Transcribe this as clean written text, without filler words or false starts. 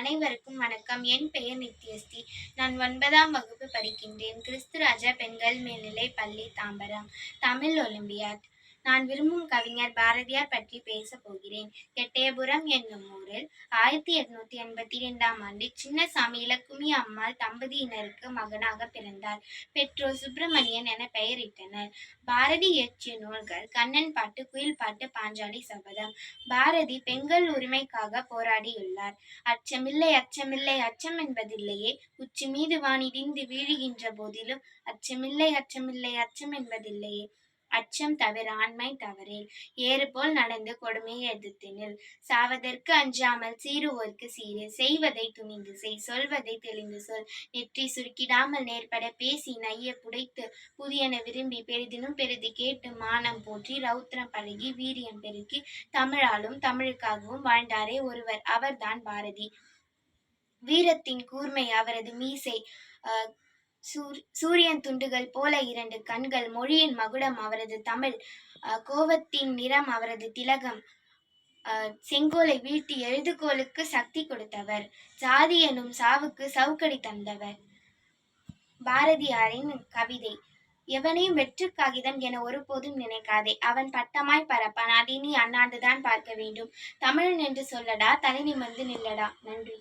அனைவருக்கும் வணக்கம். என் பெயர் நித்யஸ்ரீ. நான் 9ஆம் வகுப்பு படிக்கின்றேன். கிறிஸ்துராஜா பெண்கள் மேல்நிலைப் பள்ளி, தாம்பரம். தமிழ் ஒலிம்பியாட். நான் விரும்பும் கவிஞர் பாரதியார் பற்றி பேசப் போகிறேன். எட்டயபுரம் என்னும் ஊரில் 1882ஆம் ஆண்டில் சின்னசாமி இலக்குமி அம்மாள் தம்பதியினருக்கு மகனாக பிறந்தார். பெற்றோர் சுப்பிரமணியன் என பெயரிட்டனர். பாரதி இயற்றிய நூல்கள் கண்ணன் பாட்டு, குயில் பாட்டு, பாஞ்சாலி சபதம். பாரதி பெண்கள் உரிமைக்காக போராடியுள்ளார். அச்சமில்லை அச்சமில்லை அச்சம் என்பதில்லையே, உச்சி மீது வானிடிந்து வீழுகின்ற போதிலும் அச்சமில்லை அச்சமில்லை அச்சம் என்பதில்லையே, அச்சம் தவிர ஆண்மை தவறேல், ஏறு போல் நடந்து கொடுமையை எதிர்த்து நில், சாவதற்கு அஞ்சாமல் சீறுவோர்க்கு சீரு, செய்வதை துணிந்து செய், சொல்வதை தெளிந்து சொல், நெற்றி சுருக்கிடாமல் நேர்பட பேசி, நைய புடைத்து புதியன விரும்பி, பெரிதினும் பெரிது கேட்டு, மானம் போற்றி ரௌத்திரம் பழகி, வீரியம் பெருக்கி, தமிழாலும் தமிழுக்காகவும் வாழ்ந்தாரே ஒருவர், அவர்தான் பாரதி. வீரத்தின் கூர்மை அவரது மீசை, சூரியன் துண்டுகள் போல 2 கண்கள், மொழியின் மகுடம் அவரது தமிழ், கோவத்தின் நிறம் அவரது திலகம், செங்கோலை வீழ்த்தி எழுதுகோலுக்கு சக்தி கொடுத்தவர், ஜாதி எனும் சாவுக்கு சவுக்கடி தந்தவர். பாரதியாரின் கவிதை. எவனையும் வெற்று காகிதம் என ஒருபோதும் நினைக்காதே, அவன் பட்டமாய் பறப்பான், அதை நீ அண்ணாந்துதான் பார்க்க வேண்டும். தமிழன் என்று சொல்லடா, தலை நிமிர்ந்து நில்லடா. நன்றி.